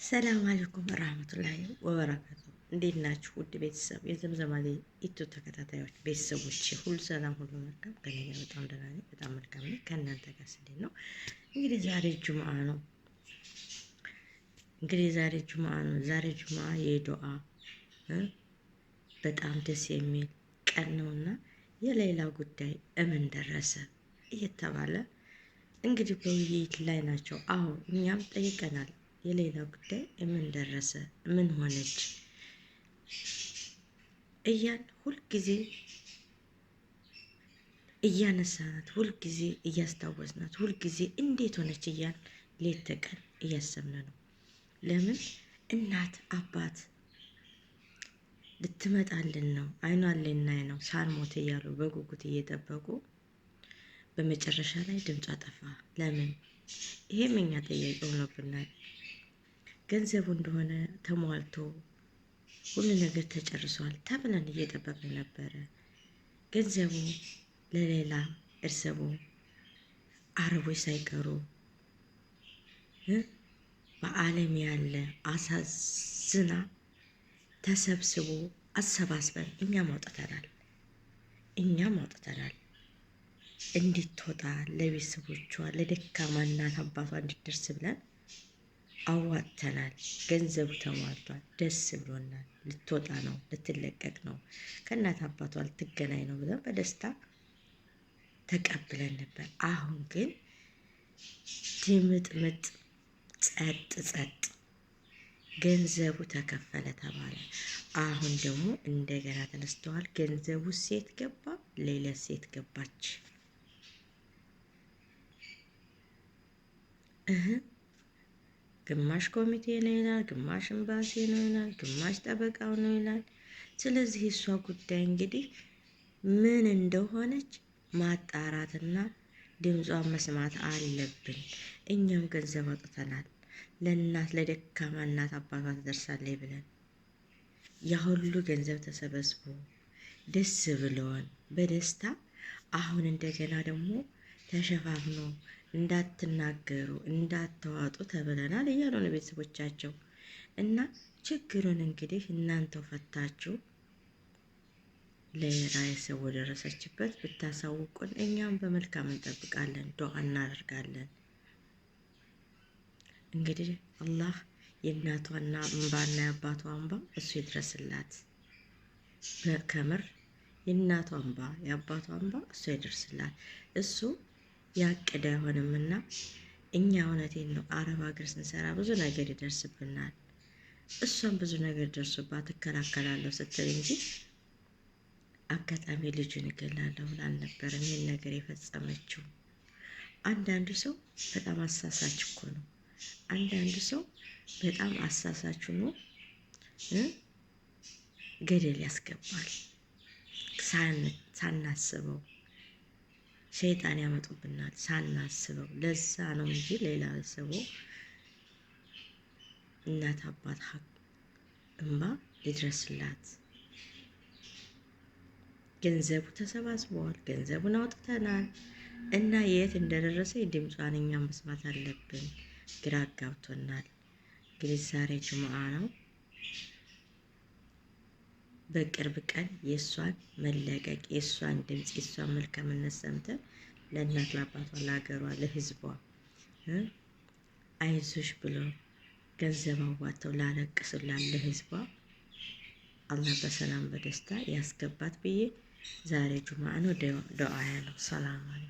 ሰላም አለይኩም ወራህመቱላሂ ወበረካቱ። እንዴት ናችሁ? ውድ ቤተሰብ የዘምዘም አሊ ኢትዮ ተከታታዮች ቤተሰቦች ሁሉ ሰላም ሁሉ መልካም። ከኔ ጋር በጣም ደህና ነኝ፣ በጣም መልካም ነኝ። ከእናንተ ጋር እንዴት ነው? እንግዲህ ዛሬ ጁምአ ነው። ዛሬ ጁምአ የዱዓ በጣም ደስ የሚል ቀን ነውና የሌላ ጉዳይ እምን ደረሰ እየተባለ እንግዲህ በውይይት ላይ ናቸው። አዎ እኛም ጠይቀናል። የሌላ ጉዳይ ምን ደረሰ፣ ምን ሆነች እያል ሁልጊዜ እያነሳናት፣ ሁልጊዜ እያስታወስናት፣ ሁልጊዜ እንዴት ሆነች እያል ሌት ተቀን እያሰብን ነው። ለምን እናት አባት ልትመጣልን ነው፣ አይኗን ልናይ ነው፣ ሳንሞት እያሉ በጉጉት እየጠበቁ በመጨረሻ ላይ ድምጿ ጠፋ። ለምን? ይሄም እኛ ጥያቄ ሆኖብናል። ገንዘቡ እንደሆነ ተሟልቶ ሁሉ ነገር ተጨርሷል ተብለን እየጠበቅን ነበረ። ገንዘቡ ለሌላ እርሰቡ አረቦች ሳይቀሩ በዓለም ያለ አሳዝና ተሰብስቦ አሰባስበን እኛም አውጥተናል። እንድትወጣ ለቤተሰቦቿ ለደካማ እናት አባቷ እንድትደርስ ብለን አዋጥተናል። ገንዘቡ ተሟልቷል። ደስ ብሎናል። ልትወጣ ነው፣ ልትለቀቅ ነው፣ ከእናት አባቷ ልትገናኝ ነው ብለን በደስታ ተቀብለን ነበር። አሁን ግን ድምጥምጥ፣ ጸጥ፣ ገንዘቡ ተከፈለ ተባለ። አሁን ደግሞ እንደገና ተነስተዋል። ገንዘቡ ሴት ገባ፣ ሌላ ሴት ገባች። ግማሽ ኮሚቴ ነው ይላል፣ ግማሽ ኤምባሲ ነው ይላል፣ ግማሽ ጠበቃው ነው ይላል። ስለዚህ እሷ ጉዳይ እንግዲህ ምን እንደሆነች ማጣራትና ድምጿን መስማት አለብን። እኛም ገንዘብ አውጥተናል፣ ለእናት ለደካማ እናት አባቷ ትደርሳለች ብለን ያ ሁሉ ገንዘብ ተሰበስቦ ደስ ብሎን በደስታ አሁን እንደገና ደግሞ ተሸፋፍኖ እንዳትናገሩ እንዳታዋጡ ተብለናል እያሉ ነው ቤተሰቦቻቸው። እና ችግሩን እንግዲህ እናንተው ፈታችሁ ለራይሰው ወደረሰችበት ብታሳውቁን እኛም በመልካም እንጠብቃለን፣ ዱዓ እናደርጋለን። እንግዲህ አላህ የእናቷና እንባና የአባቷ እንባ እሱ ይድረስላት። ከምር የእናቷ እንባ የአባቷ እንባ እሱ ይድረስላት። እሱ ያቅደ አይሆንምና እኛ እውነቴን ነው አረብ ሀገር ስንሰራ ብዙ ነገር ይደርስብናል። እሷም ብዙ ነገር ደርሶባት ትከላከላለሁ ስትል እንጂ አጋጣሚ ልጁን እገላለሁ ብላ አልነበረም ይህን ነገር የፈጸመችው። አንዳንዱ ሰው በጣም አሳሳች እኮ ነው። አንዳንዱ ሰው በጣም አሳሳች ሆኖ ገደል ያስገባል ሳናስበው። ሸይጣን ያመጡብናል ሳናስበው። ለዛ ነው እንጂ ሌላ ሰው እናት አባት ሀቅ እንባ ሊድረስላት። ገንዘቡ ተሰባስበዋል፣ ገንዘቡን አውጥተናል እና የት እንደደረሰ ድምጿን እኛ መስማት አለብን። ግራ አጋብቶናል። እንግዲህ ዛሬ ጁምአ ነው። በቅርብ ቀን የእሷን መለቀቅ፣ የእሷን ድምፅ፣ የእሷን መልካምነት ሰምተን ለእናት ለአባቷ፣ ለሀገሯ፣ ለሕዝቧ አይዞሽ ብሎ ገንዘብ አዋጥተው ላለቅሱላት ለሕዝቧ አላህ በሰላም በደስታ ያስገባት ብዬ ዛሬ ጁምአ ነው ዱዓ ያለው። ሰላም አለይኩም።